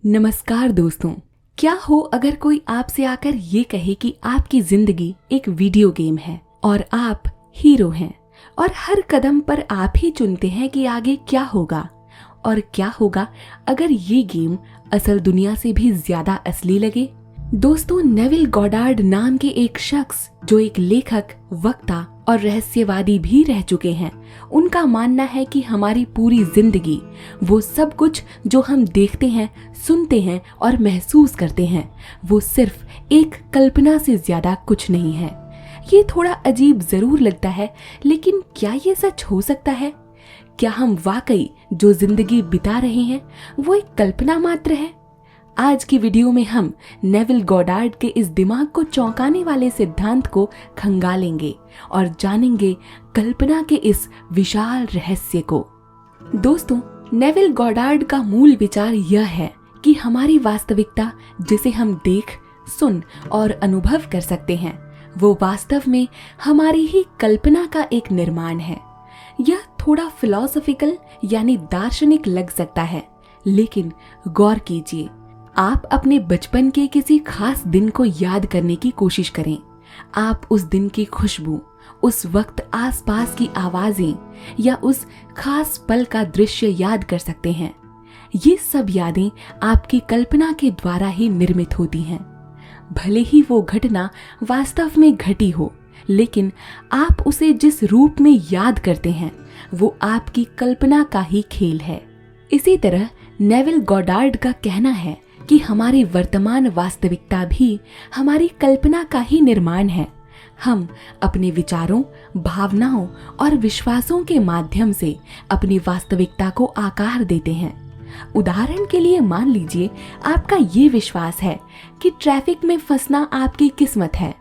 नमस्कार दोस्तों। क्या हो अगर कोई आपसे आकर ये कहे कि आपकी जिंदगी एक वीडियो गेम है और आप हीरो हैं और हर कदम पर आप ही चुनते हैं कि आगे क्या होगा। और क्या होगा अगर ये गेम असल दुनिया से भी ज्यादा असली लगे। दोस्तों, नेविल गॉडार्ड नाम के एक शख्स जो एक लेखक, वक्ता और रहस्यवादी भी रह चुके हैं, उनका मानना है कि हमारी पूरी जिंदगी, वो सब कुछ जो हम देखते हैं, सुनते हैं और महसूस करते हैं, वो सिर्फ एक कल्पना से ज्यादा कुछ नहीं है। ये थोड़ा अजीब जरूर लगता है, लेकिन क्या ये सच हो सकता है? क्या हम वाकई जो जिंदगी बिता रहे हैं वो एक कल्पना मात्र है? आज की वीडियो में हम नेविल गॉडार्ड के इस दिमाग को चौंकाने वाले सिद्धांत को खंगालेंगे और जानेंगे कल्पना के इस विशाल रहस्य को। दोस्तों, नेविल गॉडार्ड का मूल विचार यह है कि हमारी वास्तविकता, जिसे हम देख, सुन और अनुभव कर सकते हैं, वो वास्तव में हमारी ही कल्पना का एक निर्माण है। यह थोड़ा फिलॉसफिकल यानी दार्शनिक लग सकता है, लेकिन गौर कीजिए। आप अपने बचपन के किसी खास दिन को याद करने की कोशिश करें। आप उस दिन की खुशबू, उस वक्त आसपास की आवाजें या उस खास पल का दृश्य याद कर सकते हैं। ये सब यादें आपकी कल्पना के द्वारा ही निर्मित होती हैं। भले ही वो घटना वास्तव में घटी हो, लेकिन आप उसे जिस रूप में याद करते हैं वो आपकी कल्पना का ही खेल है। इसी तरह नेविल गॉडार्ड का कहना है कि हमारी वर्तमान वास्तविकता भी हमारी कल्पना का ही निर्माण है। हम अपने विचारों, भावनाओं और विश्वासों के माध्यम से अपनी वास्तविकता को आकार देते हैं। उदाहरण के लिए मान लीजिए आपका ये विश्वास है कि ट्रैफिक में फंसना आपकी किस्मत है।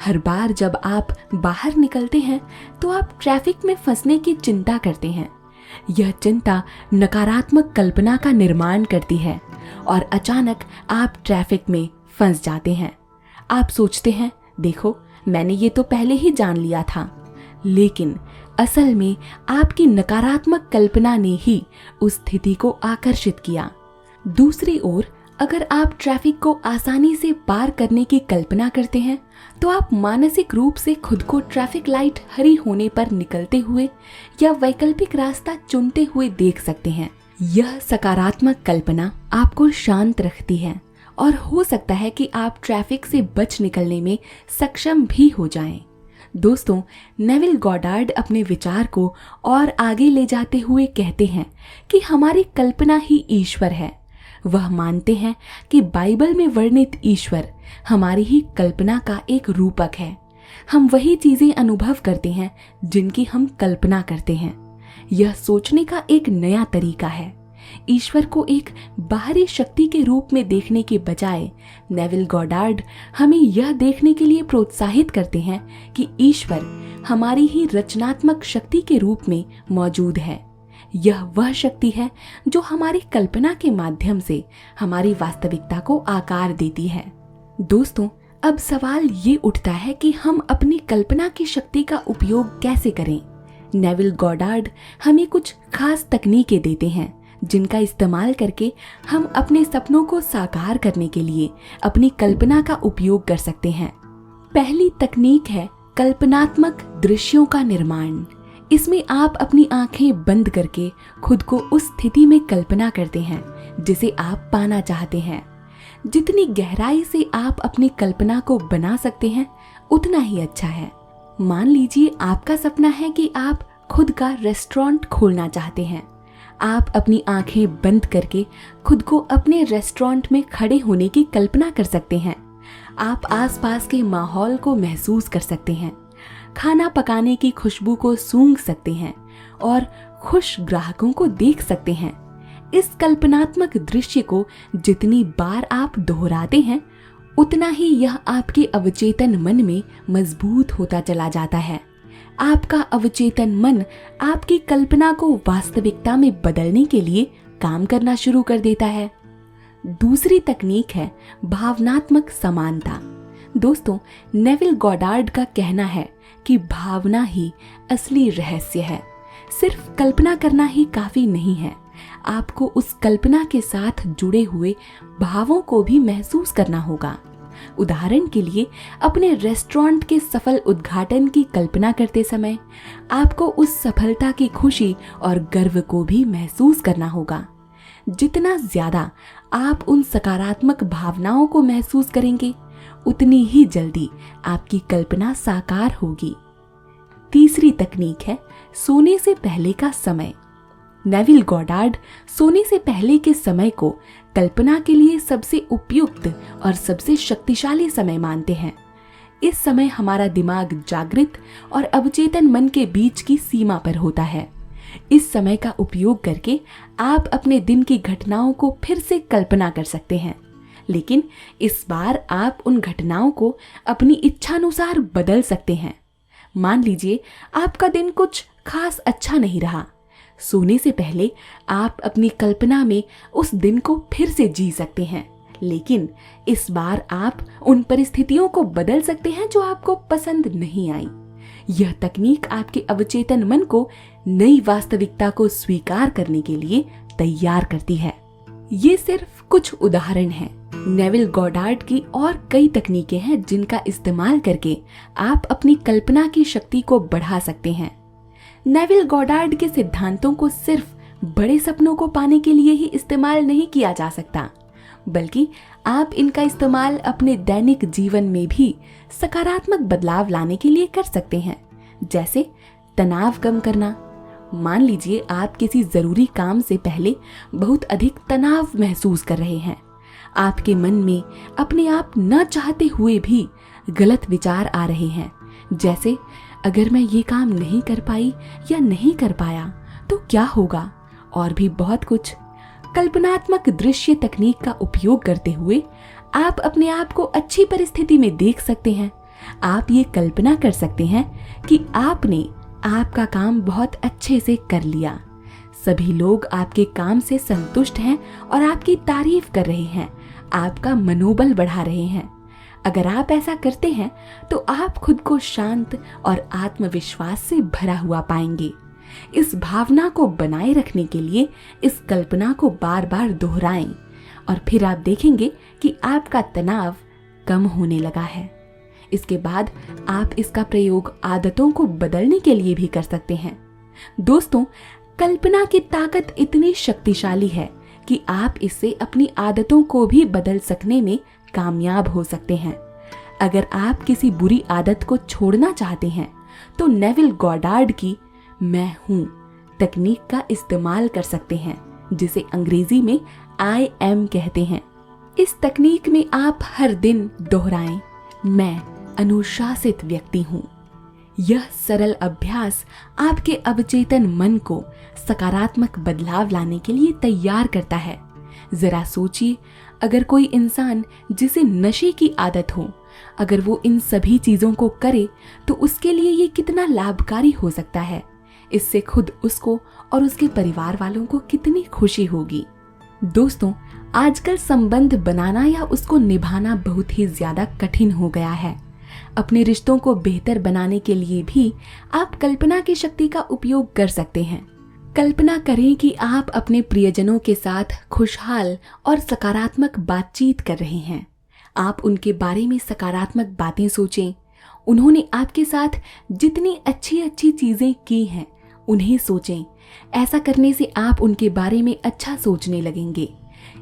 हर बार जब आप बाहर निकलते हैं तो आप ट्रैफिक में फंसने की चिंता करते हैं। यह चिंता नकारात्मक कल्पना का निर्माण करती है और अचानक आप ट्रैफिक में फंस जाते हैं। आप सोचते हैं, देखो मैंने ये तो पहले ही जान लिया था। लेकिन असल में आपकी नकारात्मक कल्पना ने ही उस स्थिति को आकर्षित किया। दूसरी ओर, अगर आप ट्रैफिक को आसानी से पार करने की कल्पना करते हैं तो आप मानसिक रूप से खुद को ट्रैफिक लाइट हरी होने पर निकलते हुए या वैकल्पिक रास्ता चुनते हुए देख सकते हैं। यह सकारात्मक कल्पना आपको शांत रखती है और हो सकता है कि आप ट्रैफिक से बच निकलने में सक्षम भी हो जाएं। दोस्तों, नेविल गॉडार्ड अपने विचार को और आगे ले जाते हुए कहते हैं कि हमारी कल्पना ही ईश्वर है। वह मानते हैं कि बाइबल में वर्णित ईश्वर हमारी ही कल्पना का एक रूपक है। हम वही चीजें अनुभव करते हैं जिनकी हम कल्पना करते हैं। यह सोचने का एक नया तरीका है। ईश्वर को एक बाहरी शक्ति के रूप में देखने के बजाय नेविल गॉडार्ड हमें यह देखने के लिए प्रोत्साहित करते हैं कि ईश्वर हमारी ही रचनात्मक शक्ति के रूप में मौजूद है। यह वह शक्ति है जो हमारी कल्पना के माध्यम से हमारी वास्तविकता को आकार देती है। दोस्तों, अब सवाल ये उठता है कि हम अपनी कल्पना की शक्ति का उपयोग कैसे करें। नेविल गॉडार्ड हमें कुछ खास तकनीकें देते हैं जिनका इस्तेमाल करके हम अपने सपनों को साकार करने के लिए अपनी कल्पना का उपयोग कर सकते हैं। पहली तकनीक है कल्पनात्मक दृश्यों का निर्माण। इसमें आप अपनी आंखें बंद करके खुद को उस स्थिति में कल्पना करते हैं जिसे आप पाना चाहते हैं। जितनी गहराई से आप अपनी कल्पना को बना सकते हैं उतना ही अच्छा है। मान लीजिए आपका सपना है कि आप खुद का रेस्टोरेंट खोलना चाहते हैं। आप अपनी आंखें बंद करके खुद को अपने रेस्टोरेंट में खड़े होने की कल्पना कर सकते हैं। आप आसपास के माहौल को महसूस कर सकते हैं, खाना पकाने की खुशबू को सूंघ सकते हैं और खुश ग्राहकों को देख सकते हैं। इस कल्पनात्मक दृश्य को जितनी बार आप दोहराते हैं उतना ही यह आपके अवचेतन मन में मजबूत होता चला जाता है। आपका अवचेतन मन आपकी कल्पना को वास्तविकता में बदलने के लिए काम करना शुरू कर देता है। दूसरी तकनीक है भावनात्मक समानता। दोस्तों, नेविल गॉडार्ड का कहना है कि भावना ही असली रहस्य है। सिर्फ कल्पना करना ही काफी नहीं है, आपको उस कल्पना के साथ जुड़े हुए भावों को भी महसूस करना होगा। उदाहरण के लिए, अपने रेस्टोरेंट के सफल उद्घाटन की कल्पना करते समय आपको उस सफलता की खुशी और गर्व को भी महसूस करना होगा। जितना ज्यादा आप उन सकारात्मक भावनाओं को महसूस करेंगे, उतनी ही जल्दी आपकी कल्पना साकार होगी। तीसरी तकनीक है सोने से पहले का समय। नेविल गॉडार्ड सोने से पहले के समय को कल्पना के लिए सबसे उपयुक्त और सबसे शक्तिशाली समय मानते हैं। इस समय हमारा दिमाग जागृत और अवचेतन मन के बीच की सीमा पर होता है। इस समय का उपयोग करके आप अपने दिन की घटनाओं को फिर से कल्पना कर सकते हैं, लेकिन इस बार आप उन घटनाओं को अपनी इच्छानुसार बदल सकते हैं। मान लीजिए आपका दिन कुछ खास अच्छा नहीं रहा। सोने से पहले आप अपनी कल्पना में उस दिन को फिर से जी सकते हैं, लेकिन इस बार आप उन परिस्थितियों को बदल सकते हैं जो आपको पसंद नहीं आई। यह तकनीक आपके अवचेतन मन को नई वास्तविकता को स्वीकार करने के लिए तैयार करती है। ये सिर्फ कुछ उदाहरण हैं। नेविल गॉडार्ड की और कई तकनीकें हैं जिनका इस्तेमाल करके आप अपनी कल्पना की शक्ति को बढ़ा सकते हैं। नेविल गॉडार्ड के सिद्धांतों को सिर्फ बड़े सपनों को पाने के लिए ही इस्तेमाल नहीं किया जा सकता, बल्कि आप इनका इस्तेमाल अपने दैनिक जीवन में भी सकारात्मक बदलाव लाने के लिए कर सकते हैं। जैसे तनाव कम करना। मान लीजिए आप किसी जरूरी काम से पहले बहुत अधिक तनाव महसूस कर रहे हैं। आपके मन में अपने आप न चाहते हुए भी गलत विचार आ रहे हैं, जैसे अगर मैं ये काम नहीं कर पाई या नहीं कर पाया तो क्या होगा, और भी बहुत कुछ। कल्पनात्मक दृश्य तकनीक का उपयोग करते हुए आप अपने आप को अच्छी परिस्थिति में देख सकते हैं। आप ये कल्पना कर सकते हैं कि आपने आपका काम बहुत अच्छे से कर लिया। सभी लोग आपके काम से संतुष्ट हैं और आपकी तारीफ कर रहे हैं, आपका मनोबल बढ़ा रहे हैं। अगर आप ऐसा करते हैं तो आप खुद को शांत और आत्मविश्वास से भरा हुआ पाएंगे। इस भावना को बनाए रखने के लिए इस कल्पना को बार बार दोहराएं और फिर आप देखेंगे कि आपका तनाव कम होने लगा है। इसके बाद आप इसका प्रयोग आदतों को बदलने के लिए भी कर सकते हैं। दोस्तों, कल्पना की ताकत इतनी शक्तिशाली है कि आप इससे अपनी आदतों को भी बदल सकने में कामयाब हो सकते हैं। अगर आप किसी बुरी आदत को छोड़ना चाहते हैं तो नेविल गॉडार्ड की मैं हूं तकनीक का इस्तेमाल कर सकते हैं, जिसे अंग्रेजी में आई एम कहते हैं। इस तकनीक में आप हर दिन दोहराएं, मैं अनुशासित व्यक्ति हूं। यह सरल अभ्यास आपके अवचेतन मन को सकारात्मक बदलाव लाने के लिए तैयार करता है। जरा सोचिए, अगर कोई इंसान जिसे नशे की आदत हो, अगर वो इन सभी चीजों को करे तो उसके लिए ये कितना लाभकारी हो सकता है। इससे खुद उसको और उसके परिवार वालों को कितनी खुशी होगी। दोस्तों, आजकल संबंध बनाना या उसको निभाना बहुत ही ज्यादा कठिन हो गया है। अपने रिश्तों को बेहतर बनाने के लिए भी आप कल्पना की शक्ति का उपयोग कर सकते हैं। कल्पना करें कि आप अपने प्रियजनों के साथ खुशहाल और सकारात्मक बातचीत कर रहे हैं। आप उनके बारे में सकारात्मक बातें सोचें। उन्होंने आपके साथ जितनी अच्छी अच्छी चीजें की हैं, उन्हें सोचें। ऐसा करने से आप उनके बारे में अच्छा सोचने लगेंगे।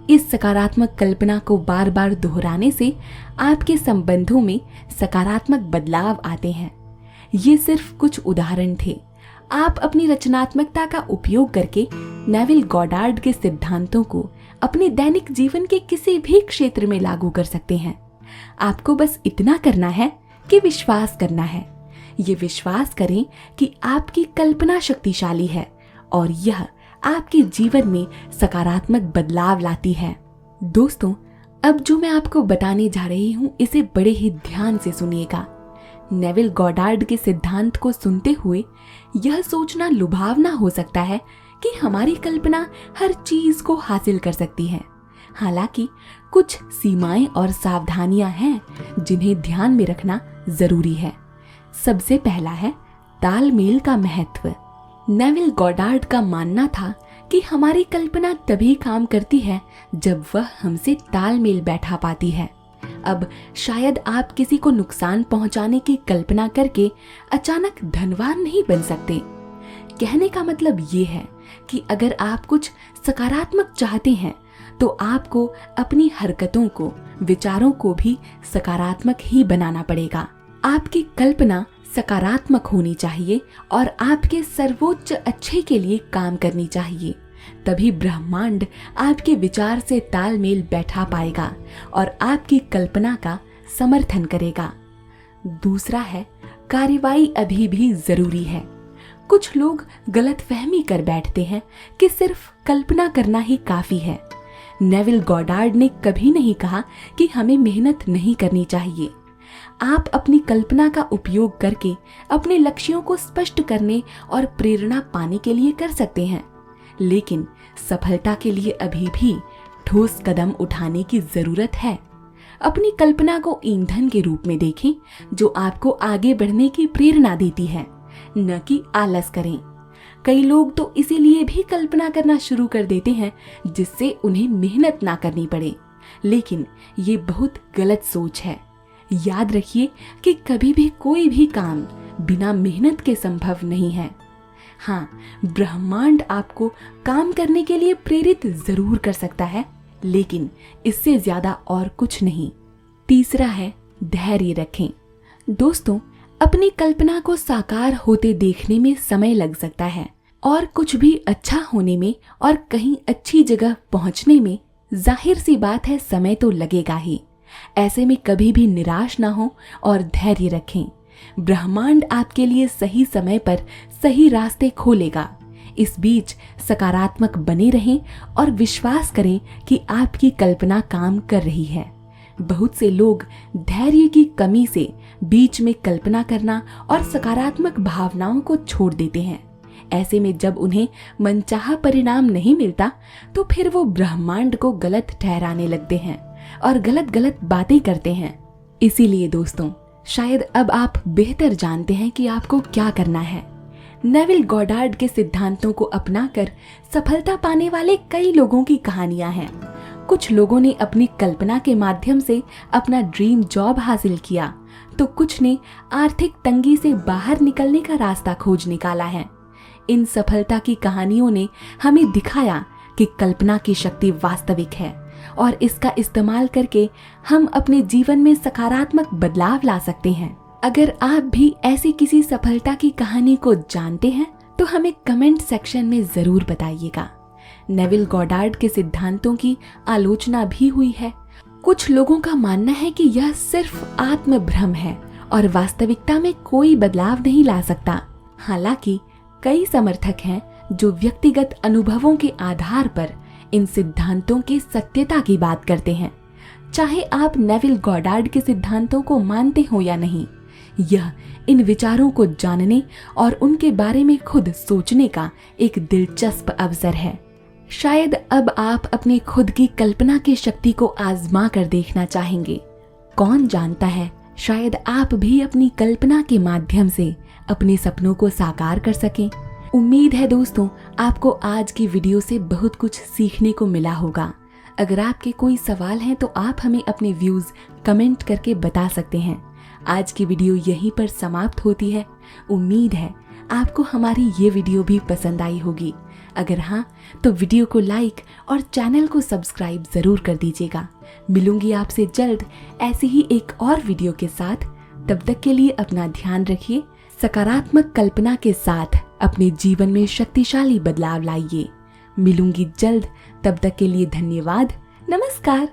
इस सकारात्मक कल्पना को बार बार दोहराने से आपके संबंधों में सकारात्मक बदलाव आते हैं। ये सिर्फ कुछ उदाहरण थे। आप अपनी रचनात्मकता का उपयोग करके नेविल गॉडार्ड के सिद्धांतों को अपने दैनिक जीवन के किसी भी क्षेत्र में लागू कर सकते हैं। आपको बस इतना करना है कि विश्वास करना है। ये विश्वास करें कि आपकी कल्पना शक्तिशाली है और यह आपके जीवन में सकारात्मक बदलाव लाती है। दोस्तों, अब जो मैं आपको बताने जा रही हूँ, इसे बड़े ही ध्यान से सुनिएगा। नेविल गॉडार्ड के सिद्धांत को सुनते हुए यह सोचना लुभावना हो सकता है कि हमारी कल्पना हर चीज को हासिल कर सकती है। हालांकि कुछ सीमाएं और सावधानियां हैं जिन्हें ध्यान में रखना जरूरी है। सबसे पहला है तालमेल का महत्व। नेविल गॉडार्ड का मानना था कि हमारी कल्पना तभी काम करती है जब वह हमसे तालमेल बैठा पाती है। अब शायद आप किसी को नुकसान पहुंचाने की कल्पना करके अचानक धनवान नहीं बन सकते। कहने का मतलब ये है कि अगर आप कुछ सकारात्मक चाहते हैं तो आपको अपनी हरकतों को, विचारों को भी सकारात्मक ही बनाना पड़ेगा। आपकी कल्पना सकारात्मक होनी चाहिए और आपके सर्वोच्च अच्छे के लिए काम करनी चाहिए। तभी ब्रह्मांड आपके विचार से तालमेल बैठा पाएगा और आपकी कल्पना का समर्थन करेगा। दूसरा है, कार्रवाई अभी भी जरूरी है। कुछ लोग गलतफहमी कर बैठते हैं कि सिर्फ कल्पना करना ही काफी है। नेविल गॉडार्ड ने कभी नहीं कहा कि हमें मेहनत नहीं करनी चाहिए। आप अपनी कल्पना का उपयोग करके अपने लक्ष्यों को स्पष्ट करने और प्रेरणा पाने के लिए कर सकते हैं, लेकिन सफलता के लिए अभी भी ठोस कदम उठाने की जरूरत है। अपनी कल्पना को ईंधन के रूप में देखें जो आपको आगे बढ़ने की प्रेरणा देती है, न कि आलस करें। कई लोग तो इसीलिए भी कल्पना करना शुरू कर देते हैं जिससे उन्हें मेहनत ना करनी पड़े, लेकिन ये बहुत गलत सोच है। याद रखिए कि कभी भी कोई भी काम बिना मेहनत के संभव नहीं है। हाँ, ब्रह्मांड आपको काम करने के लिए प्रेरित जरूर कर सकता है, लेकिन इससे ज्यादा और कुछ नहीं। तीसरा है, धैर्य रखें। दोस्तों, अपनी कल्पना को साकार होते देखने में समय लग सकता है और कुछ भी अच्छा होने में और कहीं अच्छी जगह पहुंचने में जाहिर सी बात है समय तो लगेगा ही। ऐसे में कभी भी निराश ना हो और धैर्य रखें। ब्रह्मांड आपके लिए सही समय पर सही रास्ते खोलेगा। इस बीच सकारात्मक बने रहें और विश्वास करें कि आपकी कल्पना काम कर रही है। बहुत से लोग धैर्य की कमी से बीच में कल्पना करना और सकारात्मक भावनाओं को छोड़ देते हैं। ऐसे में जब उन्हें मनचाहा परिणाम नहीं मिलता तो फिर वो ब्रह्मांड को गलत ठहराने लगते हैं और गलत गलत बातें करते हैं। इसीलिए दोस्तों, शायद अब आप बेहतर जानते हैं कि आपको क्या करना है। नेविल गॉडार्ड के सिद्धांतों को अपनाकर सफलता पाने वाले कई लोगों की कहानियां हैं। कुछ लोगों ने अपनी कल्पना के माध्यम से अपना ड्रीम जॉब हासिल किया, तो कुछ ने आर्थिक तंगी से बाहर निकलने का रास्ता खोज निकाला है। इन सफलता की कहानियों ने हमें दिखाया कि कल्पना की शक्ति वास्तविक है और इसका इस्तेमाल करके हम अपने जीवन में सकारात्मक बदलाव ला सकते हैं। अगर आप भी ऐसी किसी सफलता की कहानी को जानते हैं तो हमें कमेंट सेक्शन में जरूर बताइएगा। नेविल गॉडार्ड के सिद्धांतों की आलोचना भी हुई है। कुछ लोगों का मानना है कि यह सिर्फ आत्मभ्रम है और वास्तविकता में कोई बदलाव नहीं ला सकता। हालांकि कई समर्थक हैं जो व्यक्तिगत अनुभवों के आधार पर इन सिद्धांतों की सत्यता की बात करते हैं। चाहे आप नेविल गॉडार्ड के सिद्धांतों को मानते हो या नहीं, यह इन विचारों को जानने और उनके बारे में खुद सोचने का एक दिलचस्प अवसर है। शायद अब आप अपनी खुद की कल्पना की शक्ति को आजमा कर देखना चाहेंगे। कौन जानता है, शायद आप भी अपनी कल्पना के माध्यम से अपने सपनों को साकार कर सकें। उम्मीद है दोस्तों, आपको आज की वीडियो से बहुत कुछ सीखने को मिला होगा। अगर आपके कोई सवाल हैं तो आप हमें अपने व्यूज कमेंट करके बता सकते हैं। आज की वीडियो यहीं पर समाप्त होती है। उम्मीद है आपको हमारी ये वीडियो भी पसंद आई होगी। अगर हाँ, तो वीडियो को लाइक और चैनल को सब्सक्राइब जरूर कर दीजिएगा। मिलूंगी आपसे जल्द ऐसी ही एक और वीडियो के साथ। तब तक के लिए अपना ध्यान रखिए। सकारात्मक कल्पना के साथ अपने जीवन में शक्तिशाली बदलाव लाइए। मिलूंगी जल्द, तब तक के लिए धन्यवाद। नमस्कार।